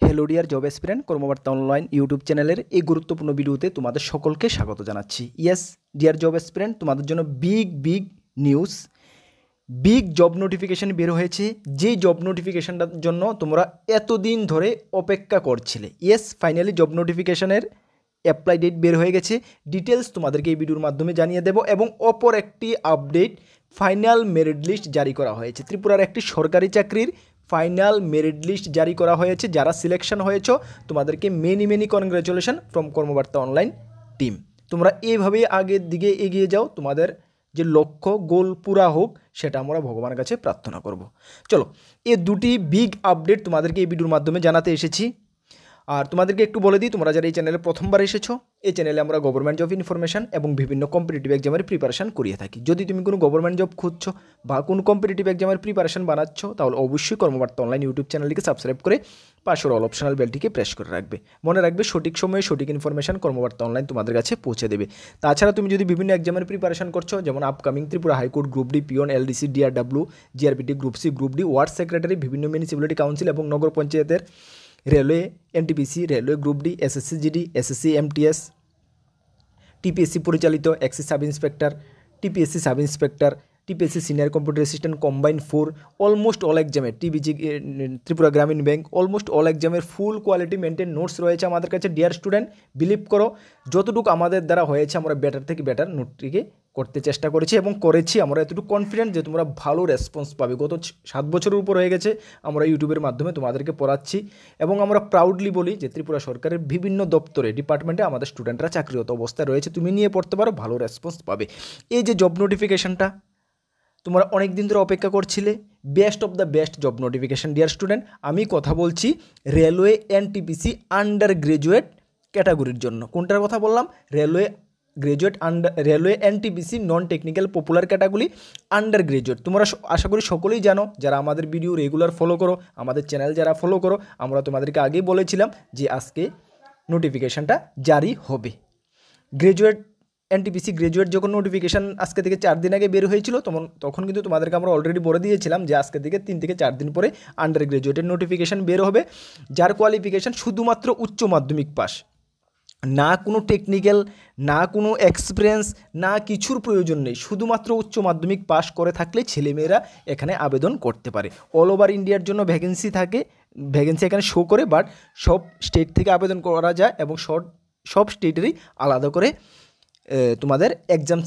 Hello dear job aspirant কর্মবার্তা online YouTube চ্যানেলের এই গুরুত্বপূর্ণ ভিডিওতে তোমাদের সকলকে স্বাগত জানাচ্ছি। ইয়েস ডিয়ার জব অ্যাসপিরেন্ট, তোমাদের জন্য big news, big job notification বের হয়েছে। যেই জব নোটিফিকেশানটার জন্য তোমরা এতদিন ধরে অপেক্ষা করছিলে। ইয়েস, ফাইনালি জব নোটিফিকেশানের অ্যাপ্লাই ডেট বের হয়ে গেছে। ডিটেলস তোমাদেরকে এই ভিডিওর মাধ্যমে জানিয়ে দেব এবং অপর একটি আপডেট, ফাইনাল মেরিট লিস্ট জারি করা হয়েছে। ত্রিপুরার একটি সরকারি চাকরির ফাইনাল মেরিট লিস্ট জারি করা হয়েছে। যারা সিলেকশন হয়েছে তোমাদেরকে many congratulation from কর্মবার্তা online team. তোমরা এইভাবেই আগের দিকে এগিয়ে যাও, তোমাদের যে লক্ষ্য গোল পুরা হোক সেটা আমরা ভগবানের কাছে প্রার্থনা করব। চলো, এই দুটি বিগ আপডেট তোমাদেরকে এই ভিডিওর মাধ্যমে জানাতে এসেছি। আর তোমাদেরকে একটু বলে দিই, তোমরা যারা এই চ্যানেলে প্রথমবার এসেছো, এই চ্যানেলে আমরা গভর্নমেন্ট জব ইনফরমেশন এবং বিভিন্ন কম্পিটিটিভ এক্সামের প্রিপারেশন করিয়ে থাকি। যদি তুমি কোনো গভর্নমেন্ট জব খুঁজছো বা কোনো কম্পিটিটিভ এক্সামের প্রিপারেশন বানাচ্ছ, তাহলে অবশ্যই কর্মবার্তা অনলাইন ইউটিউব চ্যানেলটিকে সাবস্ক্রাইব করে পাশের অল অপশনাল বেলটিকে প্রেস করে রাখবে। মনে রাখবে, সঠিক সময়ে সঠিক ইনফরমেশন কর্মবার্তা অনলাইন তোমাদের কাছে পৌঁছে দেবে। তাছাড়া তুমি যদি বিভিন্ন এক্সামের প্রিপারেশন করছো, যেমন upcoming Tripura high court, group D, peon, LDC, DRW, GRPT, group C, group D, ward secretary, বিভিন্ন মিউনিসিপ্যালিটি কাউন্সিল এবং নগর পঞ্চায়েতের, railway, NTPC, railway group D, SSC GD, SSC MTS, TPSC পরিচালিত excise sub inspector, TPSC sub inspector, TPSC senior computer assistant combine 4, almost all এক্সামের, TBG, Tripura গ্রামীণ bank, almost all এক্সামের ফুল quality maintain notes রয়েছে আমাদের কাছে। ডিয়ার স্টুডেন্ট, বিলিভ করো, যতটুকু আমাদের দ্বারা হয়েছে আমরা বেটার থেকে বেটার নোটটিকে করতে চেষ্টা করেছি এবং করেছি। আমরা এতটুকু কনফিডেন্ট যে তোমরা ভালো রেসপন্স পাবে। গত 7 বছরের উপর হয়ে গেছে আমরা ইউটিউবের মাধ্যমে তোমাদেরকে পড়াচ্ছি এবং আমরা প্রাউডলি বলি যে ত্রিপুরা সরকারের বিভিন্ন দপ্তরে, ডিপার্টমেন্টে আমাদের স্টুডেন্টরা চাকরিরত অবস্থায় রয়েছে। তুমি নিয়ে পড়তে পারো, ভালো রেসপন্স পাবে। এই যে জব নোটিফিকেশানটা তোমরা অনেক দিন ধরে অপেক্ষা করছিলে, best of the best job notification dear student. আমি কথা বলছি রেলওয়ে এনটিপিসি আন্ডার গ্রাজুয়েট ক্যাটাগরির জন্য। কোনটার কথা বললাম? Railway graduate railway NTPC non technical popular category under graduate. তোমরা আশা করি সকলেই জানো, যারা আমাদের ভিডিও রেগুলার ফলো করো, আমাদের চ্যানেল যারা ফলো করো, আমরা তোমাদেরকে আগেই বলেছিলাম যে আজকে নোটিফিকেশানটা জারি হবে। গ্রাজুয়েট এনটিপিসি গ্রাজুয়েট যখন নোটিফিকেশান আজকে থেকে 4 দিন আগে বের হয়েছিল, তখন কিন্তু তোমাদেরকে আমরা অলরেডি বলে দিয়েছিলাম যে আজকে থেকে 3 থেকে 4 দিন পরে আন্ডার গ্রাজুয়েটের নোটিফিকেশান বের হবে, যার কোয়ালিফিকেশান শুধুমাত্র উচ্চ মাধ্যমিক পাস। না কোনো টেকনিক্যাল, না কোনো এক্সপিরিয়েন্স, না কিছুর প্রয়োজন নেই। শুধুমাত্র উচ্চ মাধ্যমিক পাস করে থাকলে ছেলেমেয়েরা এখানে আবেদন করতে পারে। অল ওভার ইন্ডিয়ার জন্য ভ্যাকেন্সি থাকে, ভ্যাকেন্সি এখানে শো করে, বাট সব স্টেট থেকে আবেদন করা যায় এবং সব স্টেটেরই আলাদা করে তোমাদের এক্সাম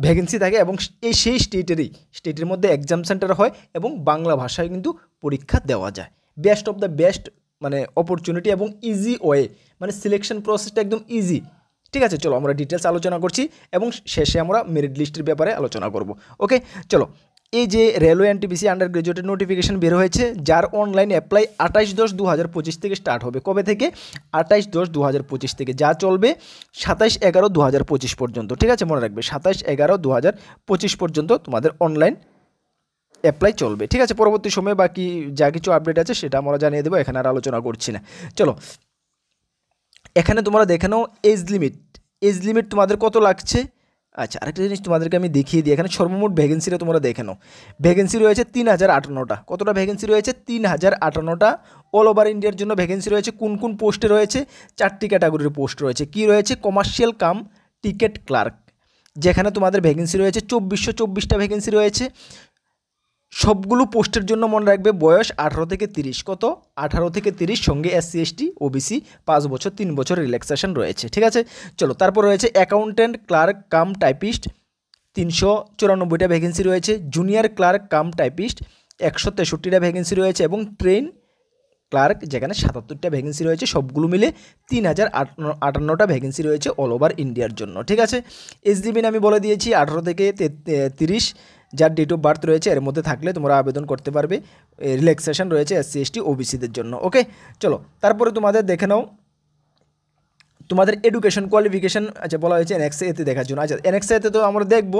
ভ্যাকেন্সি থাকে এবং সেই স্টেটের মধ্যে এক্সাম সেন্টার হয় এবং বাংলা ভাষায় কিন্তু পরীক্ষা দেওয়া যায়। বেস্ট অফ দ্য বেস্ট মানে অপরচুনিটি এবং ইজি ওয়ে, মানে সিলেকশন প্রসেসটা একদম ইজি। ঠিক আছে, চলো আমরা ডিটেলস আলোচনা করছি এবং শেষে আমরা মেরিট লিস্টের ব্যাপারে আলোচনা করব। ওকে, চলো। এই যে রেলওয়ে এনটিপিসি আন্ডার গ্রাজুয়েটের নোটিফিকেশান বের হয়েছে, যার অনলাইন অ্যাপ্লাই 28/10/2025 থেকে স্টার্ট হবে। কবে থেকে? 28/10/2025 থেকে, যা চলবে 27/11/2025 পর্যন্ত। ঠিক আছে, মনে রাখবে 27/11/2025 পর্যন্ত তোমাদের অনলাইন অ্যাপ্লাই চলবে। ঠিক আছে, পরবর্তী সময়ে বাকি যা কিছু আপডেট আছে সেটা আমরা জানিয়ে দেবো, এখানে আর আলোচনা করছি না। চলো, এখানে তোমরা দেখে নাও এজ লিমিট তোমাদের কত লাগছে। আচ্ছা, আরেকটা জিনিস তোমাদেরকে আমি দেখিয়ে দিই। এখানে সর্বমোট ভ্যাকেন্সিটা তোমরা দেখে নাও। ভ্যাকেন্সি রয়েছে 3058টা। কতটা ভ্যাকেন্সি রয়েছে? 3058টা। অল ওভার ইন্ডিয়ার জন্য ভ্যাকেন্সি রয়েছে। কোন পোস্টে রয়েছে? 4টি ক্যাটাগরির পোস্ট রয়েছে। কি রয়েছে? কমার্শিয়াল কাম টিকেট ক্লার্ক, যেখানে তোমাদের ভ্যাকেন্সি রয়েছে 2424টা ভ্যাকেন্সি রয়েছে। সবগুলো পোস্টের জন্য মনে রাখবে বয়স 18 থেকে 30। কত? 18 থেকে 30। সঙ্গে SC ST OBC 5 বছর 3 বছর রিল্যাক্সেশন রয়েছে। ঠিক আছে, চলো। তারপর রয়েছে অ্যাকাউন্টেন্ট ক্লার্ক কাম টাইপিস্ট, 394টা ভ্যাকেন্সি রয়েছে। জুনিয়র ক্লার্ক কাম টাইপিস্ট 163টা ভ্যাকেন্সি রয়েছে এবং ট্রেন ক্লার্ক, যেখানে 77টা ভ্যাকেন্সি রয়েছে। সবগুলো মিলে 3058টা ভ্যাকেন্সি রয়েছে অল ওভার ইন্ডিয়ার জন্য। ঠিক আছে, এজ লিমিট আমি বলে দিয়েছি 18 থেকে 30, যার ডেট অফ বার্থ রয়েছে এর মধ্যে থাকলে তোমরা আবেদন করতে পারবে। রিল্যাক্সেশন রয়েছে SC ST OBCদের জন্য। ওকে, চলো। তারপরে তোমাদের দেখে নাও তোমাদের এডুকেশন কোয়ালিফিকেশান। আচ্ছা, বলা হয়েছে NXA-তে দেখার জন্য। আচ্ছা, NXA-তে তো আমরা দেখবো,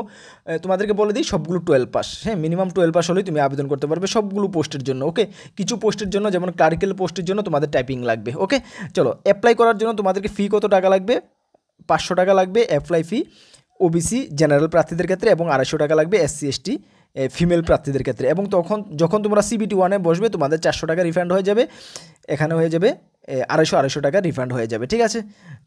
তোমাদেরকে বলে দিই সবগুলো 12 পাস। হ্যাঁ, মিনিমাম 12 পাস হলেই তুমি আবেদন করতে পারবে সবগুলো পোস্টের জন্য। ওকে, কিছু পোস্টের জন্য, যেমন ক্লার্কিক্যাল পোস্টের জন্য তোমাদের টাইপিং লাগবে। ওকে, চলো। অ্যাপ্লাই করার জন্য তোমাদেরকে ফি কত টাকা লাগবে? 500 টাকা লাগবে অ্যাপ্লাই ফি ওবিসি জেনারেল প্রার্থীদের ক্ষেত্রে এবং 250 টাকা লাগবে SC ST ফিমেল প্রার্থীদের ক্ষেত্রে। এবং যখন তোমরা CBT 1-এ বসবে তোমাদের 400 টাকা রিফান্ড হয়ে যাবে এখানে হয়ে যাবে 250 টাকা রিফান্ড হয়ে যাবে। ঠিক আছে,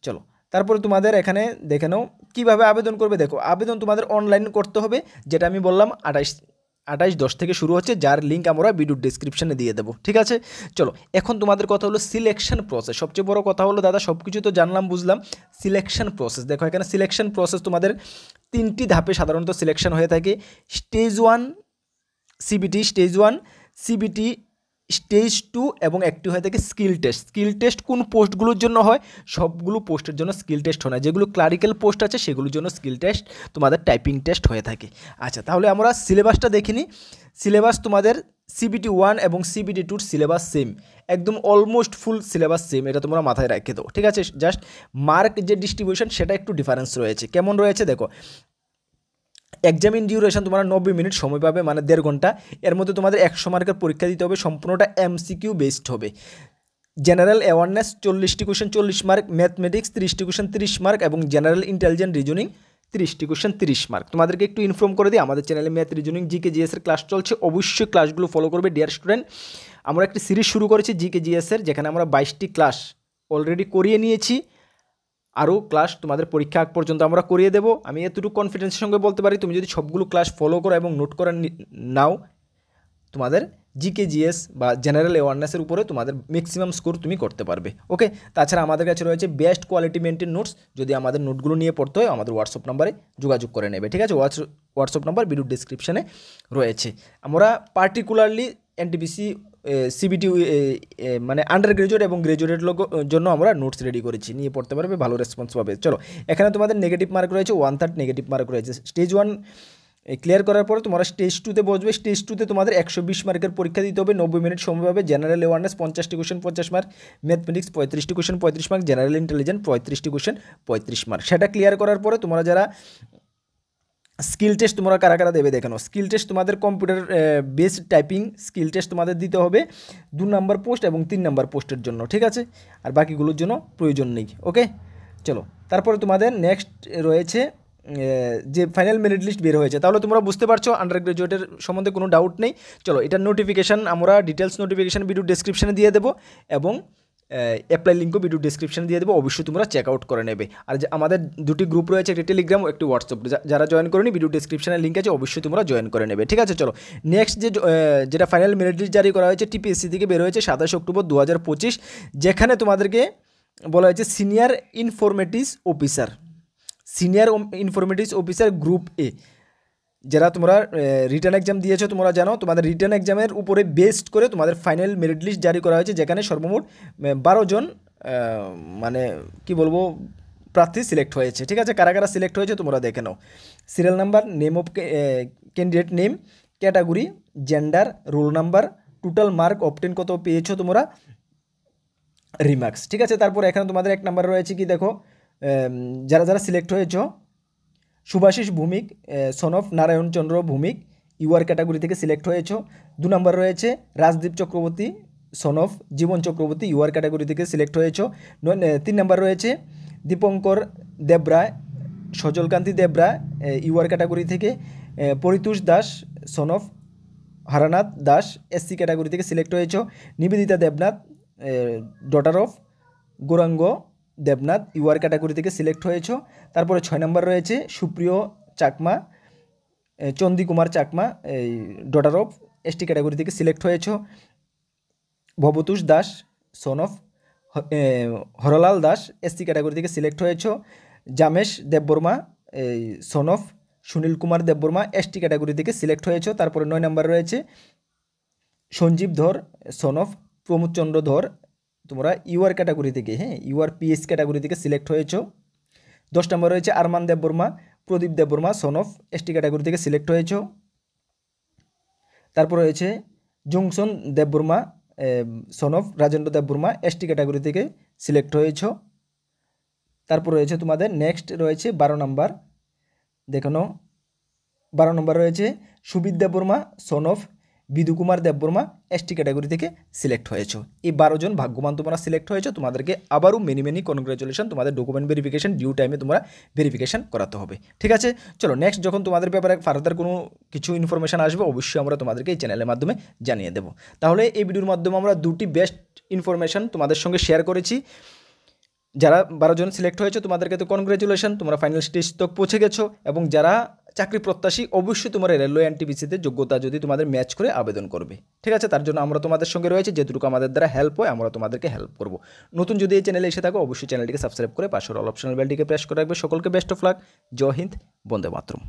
চলো তারপরে তোমাদের এখানে দেখে নাও কীভাবে আবেদন করবে। দেখো আবেদন তোমাদের অনলাইন করতে হবে, যেটা আমি বললাম 28/10 থেকে শুরু হচ্ছে, যার লিঙ্ক আমরা ভিডিওর ডেসক্রিপশনে দিয়ে দেবো। ঠিক আছে, চলো এখন তোমাদের কথা হলো সিলেকশন প্রসেস। সবচেয়ে বড় কথা হলো দাদা সব কিছু তো জানলাম বুঝলাম, সিলেকশন প্রসেস দেখো এখানে সিলেকশন প্রসেস তোমাদের 3টি ধাপে সাধারণত সিলেকশন হয়ে থাকে। Stage 1 CBT, stage 1 CBT, stage 2 এবং একটি হয়ে থাকে স্কিল টেস্ট। স্কিল টেস্ট কোন পোস্টগুলোর জন্য হয়? সবগুলো পোস্টের জন্য স্কিল টেস্ট হয় না, যেগুলো ক্লারিক্যাল পোস্ট আছে সেগুলোর জন্য স্কিল টেস্ট, তোমাদের টাইপিং টেস্ট হয়ে থাকে। আচ্ছা তাহলে আমরা সিলেবাসটা দেখিনি। সিলেবাস তোমাদের সিবিটি 1 এবং সিবিটি 2 সিলেবাস সেম, একদম অলমোস্ট ফুল সিলেবাস সেম, এটা তোমরা মাথায় রেখে দাও। ঠিক আছে, জাস্ট মার্ক যে ডিস্ট্রিবিউশন সেটা একটু ডিফারেন্স রয়েছে। কেমন রয়েছে দেখো, এক্সাম ইন ডিউরেশন তোমরা 90 মিনিট সময় পাবে, মানে 1.5 ঘন্টা। এর মধ্যে তোমাদের 100 মার্কের পরীক্ষা দিতে হবে, সম্পূর্ণটা এমসিকিউ বেসড হবে। জেনারেল অ্যাওয়ারনেস 40টি কোয়েশ্চেন 40 মার্ক, ম্যাথমেটিক্স 30টি কোয়েশ্চেন 30 মার্ক এবং জেনারেল ইন্টেলিজেন্ট রিজনিং 30টি কোয়েশ্চেন 30 মার্ক। তোমাদেরকে একটু ইনফর্ম করে দিই, আমাদের চ্যানেলে ম্যাথ, রিজনিং, জিকে, জিএসের ক্লাস চলছে, অবশ্যই ক্লাসগুলো ফলো করবে ডিয়ার স্টুডেন্ট। আমরা একটি সিরিজ শুরু করেছি জিকে জিএসের, যেখানে আমরা 22টি ক্লাস অলরেডি করিয়ে নিয়েছি, আরও ক্লাস তোমাদের পরীক্ষা আগ পর্যন্ত আমরা করিয়ে দেবো। আমি এতটুকু কনফিডেন্সের সঙ্গে বলতে পারি, তুমি যদি সবগুলো ক্লাস ফলো করো এবং নোট করে নাও, তোমাদের জিকে জিএস বা জেনারেল অ্যাওয়ারনেসের উপরে তোমাদের ম্যাক্সিমাম স্কোর তুমি করতে পারবে। ওকে, তাছাড়া আমাদের কাছে রয়েছে বেস্ট কোয়ালিটি মেনটেন নোটস। যদি আমাদের নোটগুলো নিয়ে পড়তে হয় আমাদের হোয়াটসঅ্যাপ নাম্বারে যোগাযোগ করে নেবে। ঠিক আছে, হোয়াটসঅ্যাপ নাম্বার ভিডিও ডিসক্রিপশানে রয়েছে। আমরা পার্টিকুলারলি এনটিপিসি সিবিটি মানে আন্ডার গ্রাজুয়েট এবং গ্রাজুয়েটের জন্য আমরা নোটস রেডি করেছি, নিয়ে পড়তে পারবে, ভালো রেসপন্স পাবে। চলো এখানে তোমাদের নেগেটিভ মার্ক রয়েছে 1/3 নেগেটিভ মার্ক রয়েছে। স্টেজ 1 ক্লিয়ার করার পরে তোমরা স্টেজ 2তে বসবে। স্টেজ 2তে তোমাদের 120 মার্কের পরীক্ষা দিতে হবে, 90 মিনিট সময় পাবে। জেনারেল অ্যাওয়ারনেস 50টি কোয়েশ্চেন 50 মার্ক, ম্যাথমেটিক্স 35টি কোয়েশ্চেন 35 মার্ক, জেনারেল ইন্টেলিজেন্স 35টি কোয়েশ্চেন 35 মার্ক। সেটা ক্লিয়ার করার পরে তোমরা যারা স্কিল টেস্ট তোমরা কারা কারা দেবে দেখানো। স্কিল টেস্ট তোমাদের computer based typing skill test তোমাদের দিতে হবে 2 নম্বর পোস্ট এবং 3 নম্বর পোস্টের জন্য। ঠিক আছে, আর বাকিগুলোর জন্য প্রয়োজন নেই। ওকে, চলো তারপরে তোমাদের নেক্সট রয়েছে যে ফাইনাল মেরিট লিস্ট বের হয়েছে। তাহলে তোমরা বুঝতে পারছো আন্ডার গ্রাজুয়েটের সম্বন্ধে কোনো ডাউট নেই। চলো এটার নোটিফিকেশান আমরা ডিটেলস নোটিফিকেশান ভিডিও ডেসক্রিপশানে দিয়ে দেবো এবং অ্যাপ্লাই লিঙ্কও ভিডিও ডেসক্রিপশানে দিয়ে দেবো, অবশ্যই তোমরা চেক আউট করে নেবে। আর যে আমাদের 2টি গ্রুপ রয়েছে, একটি টেলিগ্রাম ও একটি হোয়াটসঅ্যাপ, যারা জয়েন করেনি ভিডিও ডেসক্রিপশানে লিঙ্ক আছে, অবশ্যই তোমরা জয়েন করে নেবে। ঠিক আছে, চলো নেক্সট যেটা ফাইনাল মেরিট লিস্ট জারি করা হয়েছে টিপিএসসি থেকে বের হয়েছে 27 অক্টোবর 2025, যেখানে তোমাদেরকে বলা হয়েছে senior informatics officer, senior informatics officer group এ। যারা তোমরা রিটার্ন এক্সাম দিয়েছো তোমরা জানো, তোমাদের রিটার্ন এক্সামের উপরে বেসড করে তোমাদের ফাইনাল মেরিট লিস্ট জারি করা হয়েছে, যেখানে সর্বমোট 12 জন মানে কি বলবো প্রার্থী সিলেক্ট হয়েছে। ঠিক আছে, কারা কারা সিলেক্ট হয়েছে তোমরা দেখে নাও। Serial number, name of candidate name, category, gender, roll number, total mark obtain কত পেয়েছো তোমরা, রিমার্কস। ঠিক আছে, তারপর এখানে তোমাদের 1 নাম্বার রয়েছে কি দেখো, যারা যারা সিলেক্ট হয়েছো, Subhasis Bhowmik son of Narayan Chandra Bhowmik UR category থেকে সিলেক্ট হয়েছো। 2 নম্বর রয়েছে Rajdeep Chakraborty son of Jiban Chakraborty UR category থেকে সিলেক্ট হয়েছো। 3 নম্বর রয়েছে দীপঙ্কর দেবরায় সজলকান্তি দেবরা ইউআর ক্যাটাগরি থেকে, Paritosh Das son of Haranath Das SC category থেকে সিলেক্ট হয়েছো। Nivedita Debnath daughter of Gouranga Debnath UR category থেকে সিলেক্ট হয়েছো। তারপরে 6 নম্বর রয়েছে সুপ্রিয় চাকমা চন্দি কুমার চাকমা এই ডটার অফ এসটি ক্যাটাগরি থেকে সিলেক্ট হয়েছো। Bhabatosh Das son of Harlal Das SC category থেকে সিলেক্ট হয়েছো। জামেশ দেববর্মা এই son of Sunil Kumar Debbarma ST category থেকে সিলেক্ট হয়েছো। তারপরে 9 নম্বর রয়েছে সঞ্জীব ধর সন অফ প্রমোদচন্দ্র ধর, তোমরা ইউআর ক্যাটাগরি থেকে, হ্যাঁ ইউআর পিএস ক্যাটাগরি থেকে সিলেক্ট হয়েছো। 10 নম্বর রয়েছে Arman Debbarma Pradip Debbarma son of ST category থেকে সিলেক্ট হয়েছো। তারপর রয়েছে জংশন Debbarma son of Rajendra Debbarma ST category থেকে সিলেক্ট হয়েছো। তারপর রয়েছে তোমাদের নেক্সট রয়েছে 12 নম্বর, দেখানো 12 নম্বর রয়েছে Subid Debbarma son of Bidu Kumar Debbarma ST category থেকে সিলেক্ট হয়েছো। এই 12 জন ভাগ্যবান তোমরা সিলেক্ট হয়েছো। তোমাদেরকে আবারও মেনি কনগ্রাচুলেশন। তোমাদের ডকুমেন্ট ভেরিফিকেশন ডিউ টাইমে তোমরা ভেরিফিকেশন করাতে হবে। ঠিক আছে, চলো নেক্সট যখন তোমাদের ব্যাপারে ফার্দার কোনো কিছু ইনফরমেশন আসবে অবশ্যই আমরা তোমাদেরকে এই চ্যানেলের মাধ্যমে জানিয়ে দেবো। তাহলে এই ভিডিওর মাধ্যমে আমরা দুটি বেস্ট ইনফরমেশন তোমাদের সঙ্গে শেয়ার করেছি। যারা 12 জন সিলেক্ট হয়েছে তোমাদেরকে তো কনগ্রাচুলেশন, তোমরা ফাইনাল স্টেজ তক পৌঁছে গেছো। এবং যারা চাকরি প্রত্যাশী অবশ্যই তোমরা রেলওয়ে এনটিপিসিতে যোগ্যতা যদি তোমাদের ম্যাচ করে আবেদন করবে। ঠিক আছে, তার জন্য আমরা তোমাদের সঙ্গে রয়েছে, যেটুকু আমাদের দ্বারা হেল্প হয় আমরা তোমাদেরকে হেল্প করব। নতুন যদি এই চ্যানেলে এসে থাকো অবশ্যই চ্যানেলটিকে সাবস্ক্রাইব করে পাশের অল অপশনাল বেলটিকে প্রেস করে রাখবে। সকলকে বেস্ট অফ লাক। জয় হিন্দ, বন্দে মাতরম।